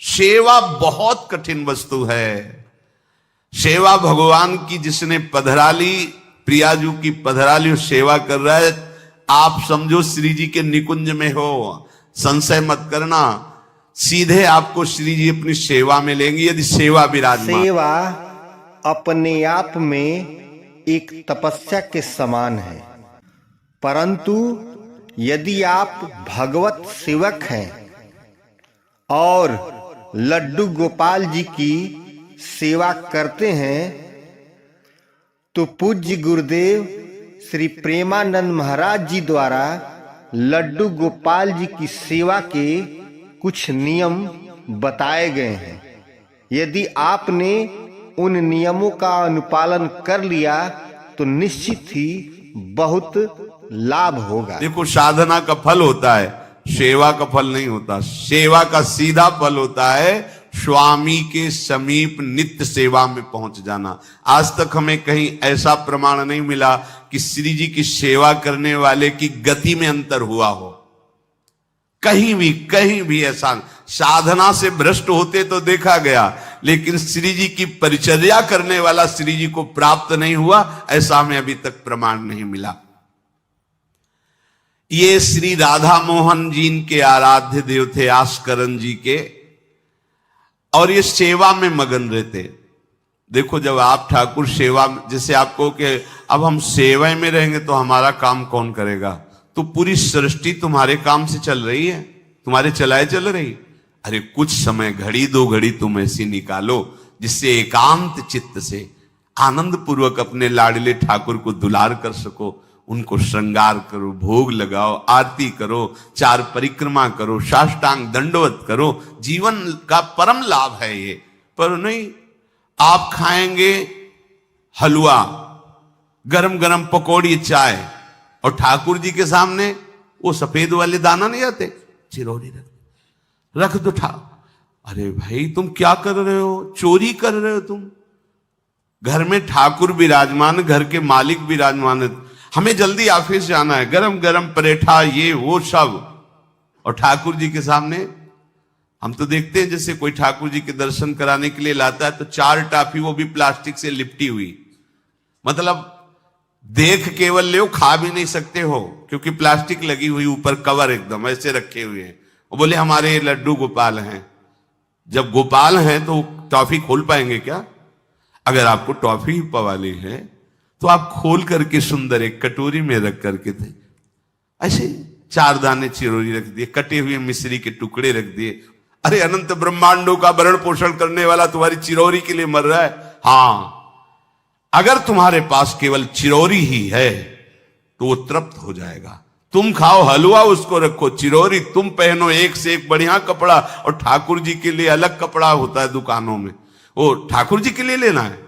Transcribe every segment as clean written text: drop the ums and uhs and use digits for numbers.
सेवा बहुत कठिन वस्तु है। सेवा भगवान की जिसने पधराली, प्रियाजू की पधराली सेवा कर रहा है, आप समझो श्री जी के निकुंज में हो, संशय मत करना, सीधे आपको श्री जी अपनी सेवा में लेंगे यदि सेवा विराजमान। सेवा अपने आप में एक तपस्या के समान है, परंतु यदि आप भगवत सेवक हैं और लड्डू गोपाल जी की सेवा करते हैं तो पूज्य गुरुदेव श्री प्रेमानंद महाराज जी द्वारा लड्डू गोपाल जी की सेवा के कुछ नियम बताए गए हैं। यदि आपने उन नियमों का अनुपालन कर लिया तो निश्चित ही बहुत लाभ होगा। देखो, साधना का फल होता है, सेवा का फल नहीं होता। सेवा का सीधा फल होता है स्वामी के समीप नित्य सेवा में पहुंच जाना। आज तक हमें कहीं ऐसा प्रमाण नहीं मिला कि श्री जी की सेवा करने वाले की गति में अंतर हुआ हो। कहीं भी ऐसा, साधना से भ्रष्ट होते तो देखा गया, लेकिन श्री जी की परिचर्या करने वाला श्री जी को प्राप्त नहीं हुआ, ऐसा हमें अभी तक प्रमाण नहीं मिला। ये श्री राधा मोहन जी के आराध्य देव थे, आस्करन जी के, और ये सेवा में मगन रहते। देखो, जब आप ठाकुर सेवा, जैसे आपको कि अब हम सेवा में रहेंगे तो हमारा काम कौन करेगा, तो पूरी सृष्टि तुम्हारे काम से चल रही है, तुम्हारे चलाए चल रही। अरे कुछ समय, घड़ी दो घड़ी तुम ऐसी निकालो जिससे एकांत चित्त से आनंद पूर्वक अपने लाडले ठाकुर को दुलार कर सको। उनको श्रृंगार करो, भोग लगाओ, आरती करो, 4 परिक्रमा करो, साष्टांग दंडवत करो। जीवन का परम लाभ है ये। पर नहीं, आप खाएंगे हलवा, गरम गरम पकौड़ी, चाय, और ठाकुर जी के सामने वो सफेद वाले दाना नहीं आते, चिरौरी रख दो अरे भाई, तुम क्या कर रहे हो? चोरी कर रहे हो तुम। घर में ठाकुर विराजमान, घर के मालिक विराजमान, हमें जल्दी ऑफिस जाना है, गरम गरम परेठा, ये वो सब, और ठाकुर जी के सामने हम तो देखते हैं जैसे कोई ठाकुर जी के दर्शन कराने के लिए लाता है तो 4 टाफी, वो भी प्लास्टिक से लिपटी हुई, मतलब देख केवल ले, खा भी नहीं सकते हो क्योंकि प्लास्टिक लगी हुई, ऊपर कवर एकदम ऐसे रखे हुए हैं। वो बोले हमारे लड्डू गोपाल हैं। जब गोपाल हैं तो टॉफी खोल पाएंगे क्या? अगर आपको टॉफी पवाली है तो आप खोल करके सुंदर एक कटोरी में रख करके थे, ऐसे 4 दाने चिरौरी रख दिए, कटे हुए मिश्री के टुकड़े रख दिए। अरे अनंत ब्रह्मांडों का भरण पोषण करने वाला तुम्हारी चिरौरी के लिए मर रहा है। हाँ, अगर तुम्हारे पास केवल चिरौरी ही है तो वो तृप्त हो जाएगा। तुम खाओ हलवा, उसको रखो, चिरौरी तुम पहनो, एक से एक बढ़िया कपड़ा, और ठाकुर जी के लिए अलग कपड़ा होता है दुकानों में, वो ठाकुर जी के लिए लेना है।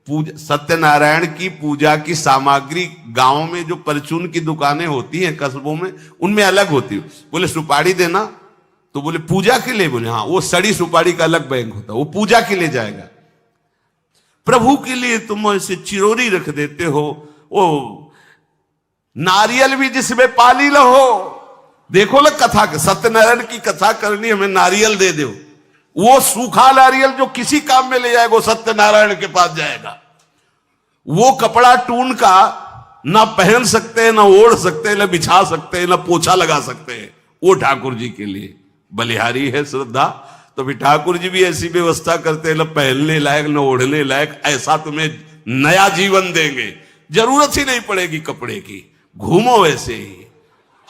पूजा, सत्यनारायण की पूजा की सामग्री गांव में जो परचून की दुकानें होती हैं कस्बों में, उनमें अलग होती है। बोले सुपारी देना, तो बोले पूजा के लिए, बोले हाँ, वो सड़ी सुपारी का अलग बैंक होता है, वो पूजा के लिए जाएगा। प्रभु के लिए तुम ऐसे चिरौरी रख देते हो। वो नारियल भी जिसमें पाली लो, देखो ना कथा, सत्यनारायण की कथा करनी, हमें नारियल दे दो। वो सूखा नारियल जो किसी काम में ले जाएगा, वो सत्यनारायण के पास जाएगा। वो कपड़ा टून का ना पहन सकते हैं, ना ओढ़ सकते हैं, ना बिछा सकते हैं, ना पोछा लगा सकते हैं, वो ठाकुर जी के लिए बलिहारी है श्रद्धा। तो भी ठाकुर जी भी ऐसी व्यवस्था करते हैं, ना पहनने लायक ना ओढ़ने लायक, ऐसा तुम्हें नया जीवन देंगे, जरूरत ही नहीं पड़ेगी कपड़े की, घूमो वैसे ही।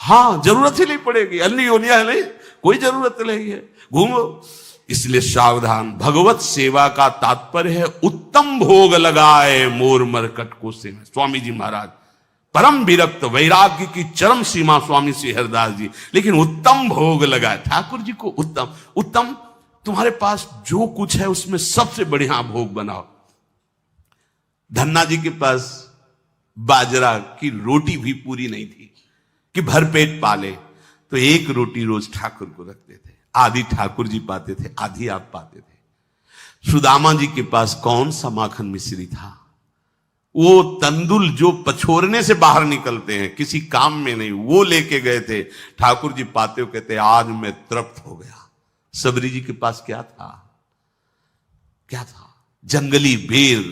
हाँ, जरूरत ही नहीं पड़ेगी, अन्य योनिया है नहीं, कोई जरूरत नहीं है, घूमो। इसलिए सावधान। भगवत सेवा का तात्पर्य है उत्तम भोग लगाए मोर मरकट को से। स्वामी जी महाराज परम विरक्त, वैराग्य की चरम सीमा स्वामी श्री हरिदास जी, लेकिन उत्तम भोग लगाए ठाकुर जी को। उत्तम तुम्हारे पास जो कुछ है उसमें सबसे बढ़िया भोग बनाओ। धन्ना जी के पास बाजरा की रोटी भी पूरी नहीं थी कि भरपेट पाले, तो 1 रोटी रोज ठाकुर को रखते थे। आधी ठाकुर जी पाते थे, आधी आप पाते थे। सुदामा जी के पास कौन सा माखन मिश्री था? वो तंदुल जो पछोरने से बाहर निकलते हैं, किसी काम में नहीं, वो लेके गए थे। ठाकुर जी पाते हो कहते आज मैं तृप्त हो गया, सबरी जी के पास क्या था? क्या था? जंगली बेर,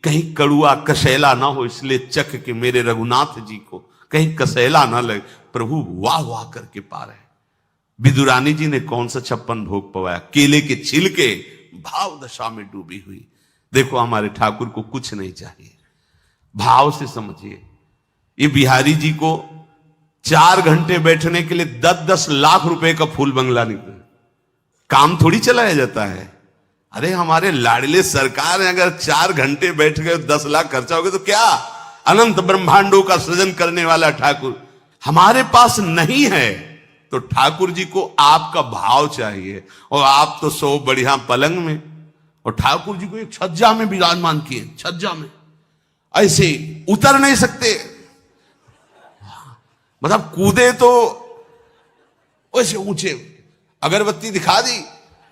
कहीं कड़ुआ कसेला ना हो इसलिए चख के मेरे रघुनाथ जी को कहीं कसेला ना लगे। प्रभु वाह वाह करके पा रहे। विदुरानी जी ने कौन सा 56 भोग पवाया? केले के छिलके भाव दशा में डूबी हुई। देखो हमारे ठाकुर को कुछ नहीं चाहिए, भाव से समझिए। ये बिहारी जी को 4 घंटे बैठने के लिए 10-10 लाख रुपए का फूल बंगला निकले, काम थोड़ी चलाया जाता है। अरे हमारे लाडले सरकार है, अगर 4 घंटे बैठ गए 10 लाख खर्चा हो गया तो क्या? अनंत ब्रह्मांडों का सृजन करने वाला ठाकुर हमारे पास नहीं है। तो ठाकुर जी को आपका भाव चाहिए। और आप तो सो बढ़िया पलंग में, और ठाकुर जी को एक छज्जा में विराजमान किए। छज्जा में ऐसे उतर नहीं सकते, मतलब कूदे तो वैसे ऊंचे, अगरबत्ती दिखा दी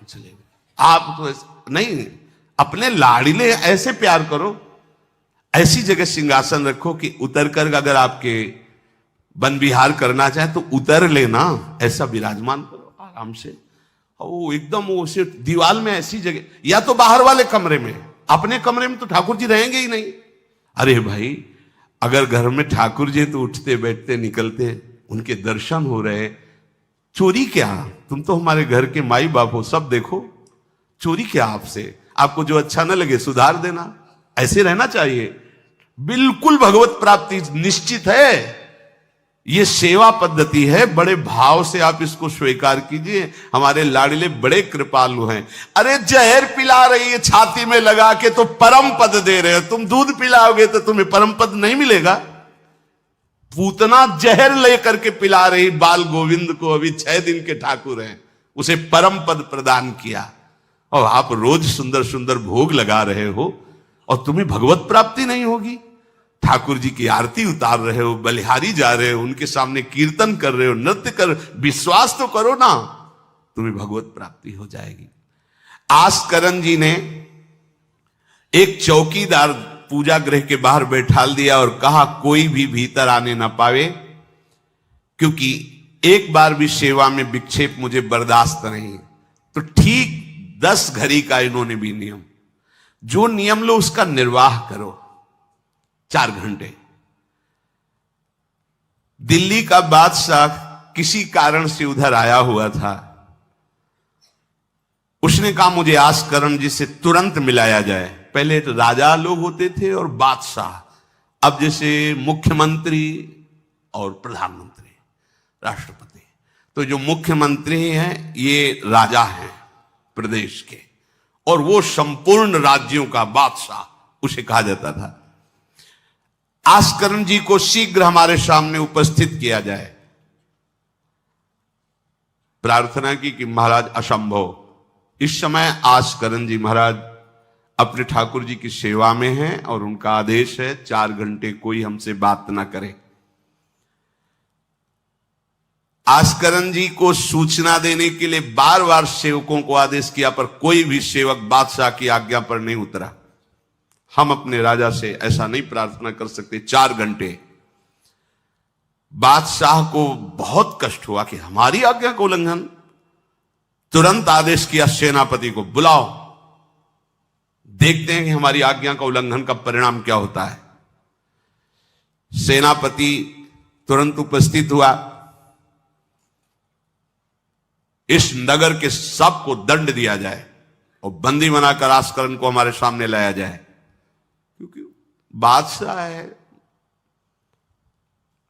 चले। आप तो नहीं, अपने लाड़िले ऐसे प्यार करो, ऐसी जगह सिंहासन रखो कि उतर कर अगर आपके वन विहार करना चाहे तो उतर लेना, ऐसा विराजमान करो आराम से। वो एकदम वो से दीवार में ऐसी जगह, या तो बाहर वाले कमरे में, अपने कमरे में तो ठाकुर जी रहेंगे ही नहीं। अरे भाई अगर घर में ठाकुर जी तो उठते बैठते निकलते, उनके दर्शन हो रहे, चोरी क्या? तुम तो हमारे घर के माई बाप हो, सब देखो, चोरी क्या आपसे? आपको जो अच्छा न लगे सुधार देना, ऐसे रहना चाहिए। बिल्कुल भगवत प्राप्ति निश्चित है। ये सेवा पद्धति है, बड़े भाव से आप इसको स्वीकार कीजिए। हमारे लाडले बड़े कृपालु हैं। अरे जहर पिला रही है छाती में लगा के तो परम पद दे रहे हो, तुम दूध पिलाओगे तो तुम्हें परम पद नहीं मिलेगा। पूतना जहर लेकर के पिला रही बाल गोविंद को, अभी 6 दिन के ठाकुर हैं, उसे परम पद प्रदान किया, और आप रोज सुंदर सुंदर भोग लगा रहे हो और तुम्हें भगवत प्राप्ति नहीं होगी। ठाकुर जी की आरती उतार रहे हो, बलिहारी जा रहे हो, उनके सामने कीर्तन कर रहे हो, नृत्य कर, विश्वास तो करो ना, तुम्हें भगवत प्राप्ति हो जाएगी। आस्करन जी ने एक चौकीदार पूजा गृह के बाहर बैठाल दिया और कहा कोई भी भीतर आने ना पावे, क्योंकि एक बार भी सेवा में विक्षेप मुझे बर्दाश्त नहीं। तो ठीक 10 घड़ी का इन्होंने भी नियम, जो नियम लो उसका निर्वाह करो। 4 घंटे। दिल्ली का बादशाह किसी कारण से उधर आया हुआ था, उसने कहा मुझे आस्करण जी से तुरंत मिलाया जाए। पहले तो राजा लोग होते थे और बादशाह, अब जैसे मुख्यमंत्री और प्रधानमंत्री, राष्ट्रपति। तो जो मुख्यमंत्री हैं ये राजा हैं प्रदेश के, और वो संपूर्ण राज्यों का बादशाह उसे कहा जाता था। आस्करण जी को शीघ्र हमारे सामने उपस्थित किया जाए। प्रार्थना की कि महाराज असंभव, इस समय आस्करण जी महाराज अपने ठाकुर जी की सेवा में हैं और उनका आदेश है 4 घंटे कोई हमसे बात ना करे। आस्करण जी को सूचना देने के लिए बार बार सेवकों को आदेश किया, पर कोई भी सेवक बादशाह की आज्ञा पर नहीं उतरा। हम अपने राजा से ऐसा नहीं प्रार्थना कर सकते। 4 घंटे। बादशाह को बहुत कष्ट हुआ कि हमारी आज्ञा का उल्लंघन। तुरंत आदेश किया सेनापति को, बुलाओ, देखते हैं कि हमारी आज्ञा का उल्लंघन का परिणाम क्या होता है। सेनापति तुरंत उपस्थित हुआ। इस नगर के सबको दंड दिया जाए और बंदी बनाकर आस्करण को हमारे सामने लाया जाए, क्योंकि बादशाह है।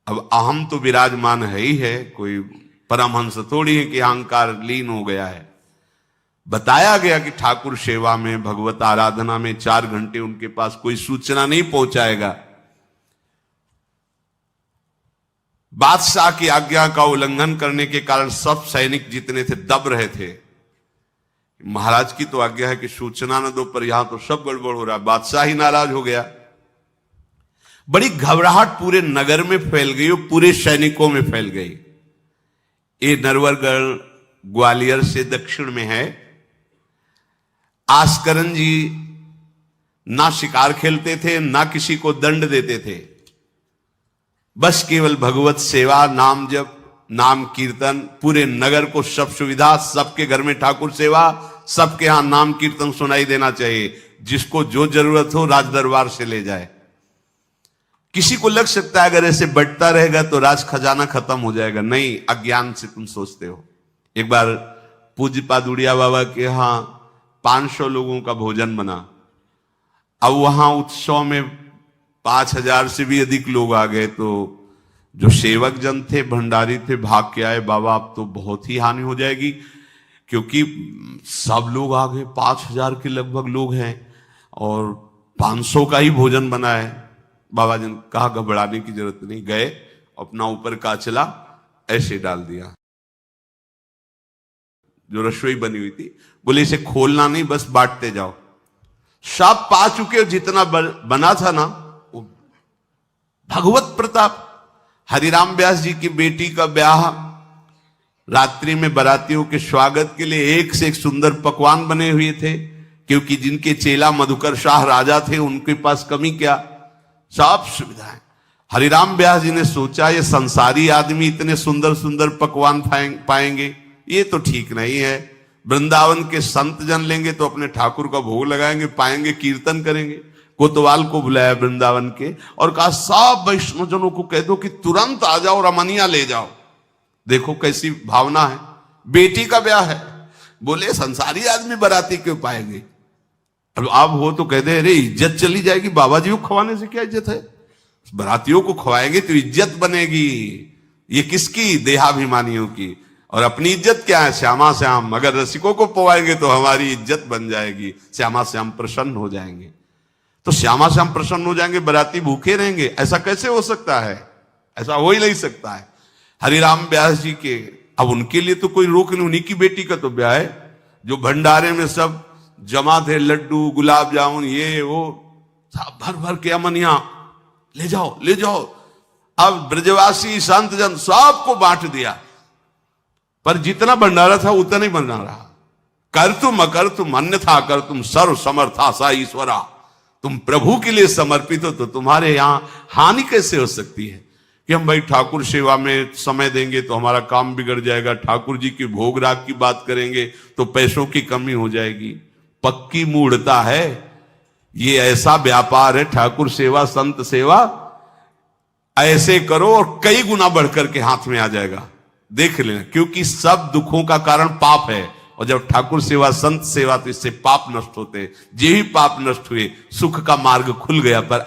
अब अहम तो विराजमान है ही है, कोई परमहंस थोड़ी है कि अहंकार लीन हो गया है। बताया गया कि ठाकुर सेवा में, भगवत आराधना में 4 घंटे उनके पास कोई सूचना नहीं पहुंचाएगा। बादशाह की आज्ञा का उल्लंघन करने के कारण सब सैनिक जितने थे दब रहे थे। महाराज की तो आज्ञा है कि सूचना न दो, पर यहां तो सब गड़बड़ हो रहा है। बादशाह ही नाराज हो गया। बड़ी घबराहट पूरे नगर में फैल गई और पूरे सैनिकों में फैल गई। ये नरवरगढ़ ग्वालियर से दक्षिण में है। आस्करण जी ना शिकार खेलते थे, ना किसी को दंड देते थे, बस केवल भगवत सेवा, नाम जप, नाम कीर्तन, पूरे नगर को सब सुविधा, सबके घर में ठाकुर सेवा, सबके यहां नाम कीर्तन सुनाई देना चाहिए। जिसको जो जरूरत हो राज दरबार से ले जाए। किसी को लग सकता है अगर ऐसे बढ़ता रहेगा तो राज खजाना खत्म हो जाएगा। नहीं, अज्ञान से तुम सोचते हो। एक बार पूज्य पादुड़िया बाबा के यहां 500 लोगों का भोजन बना। अब वहां उत्सव में 5000 से भी अधिक लोग आ गए, तो जो सेवक जन थे, भंडारी थे, भाग के आए, बाबा अब तो बहुत ही हानि हो जाएगी, क्योंकि सब लोग आ गए, 5000 के लगभग लोग हैं और 500 का ही भोजन बना है। बाबा जी ने कहा घबराने की जरूरत नहीं। गए, अपना ऊपर का चला ऐसे डाल दिया जो रसोई बनी हुई थी, बोले इसे खोलना नहीं, बस बांटते जाओ। सब पा चुके, जितना बना था ना, वो भगवत प्रताप। हरिराम व्यास जी की बेटी का ब्याह, रात्रि में बारातियों के स्वागत के लिए एक से एक सुंदर पकवान बने हुए थे, क्योंकि जिनके चेला मधुकर शाह राजा थे उनके पास कमी क्या, सब सुविधाएं। हरिराम व्यास जी ने सोचा ये संसारी आदमी इतने सुंदर सुंदर पकवान पाएंगे, ये तो ठीक नहीं है। वृंदावन के संत जन लेंगे तो अपने ठाकुर का भोग लगाएंगे, पाएंगे, कीर्तन करेंगे। कोतवाल को बुलाया वृंदावन के और कहा सब वैष्णव जनों को कह दो कि तुरंत आ जाओ, रमनिया ले जाओ। देखो कैसी भावना है, बेटी का ब्याह है। बोले संसारी आदमी बाराती क्यों पाएंगे, अब आप हो तो कह दे अरे इज्जत चली जाएगी, बाबा जी को खवाने से क्या इज्जत है, बारातियों को खवाएंगे तो इज्जत बनेगी। ये किसकी, देहाभिमानियों की। और अपनी इज्जत क्या है, श्यामा श्याम। अगर रसिकों को पवाएंगे तो हमारी इज्जत बन जाएगी, श्यामा श्याम प्रसन्न हो जाएंगे। तो श्यामा श्याम प्रसन्न हो जाएंगे, बाराती भूखे रहेंगे, ऐसा कैसे हो सकता है, ऐसा हो ही नहीं सकता है। हरिराम व्यास जी के, अब उनके लिए तो कोई रोक नहीं, उन्हीं की बेटी का तो ब्याह है। जो भंडारे में सब जमा थे, लड्डू, गुलाब जामुन, ये वो सब भर भर के अमनिया, ले जाओ ले जाओ। अब ब्रजवासी संत जन सबको बांट दिया, पर जितना भंडारा था उतना ही बना रहा। कर तुम अकर तुम अन्यथा कर तुम सर्व समर्था सा ईश्वरा। तुम प्रभु के लिए समर्पित हो तो तुम्हारे यहां हानि कैसे हो सकती है कि हम भाई ठाकुर सेवा में समय देंगे तो हमारा काम बिगड़ जाएगा, ठाकुर जी की भोग राग की बात करेंगे तो पैसों की कमी हो जाएगी। पक्की मूढ़ता है, ये ऐसा व्यापार है ठाकुर सेवा, संत सेवा। ऐसे करो और कई गुना बढ़कर के हाथ में आ जाएगा, देख लेना। क्योंकि सब दुखों का कारण पाप है, और जब ठाकुर सेवा, संत सेवा, तो इससे पाप नष्ट होते। जे ही पाप नष्ट हुए, सुख का मार्ग खुल गया। पर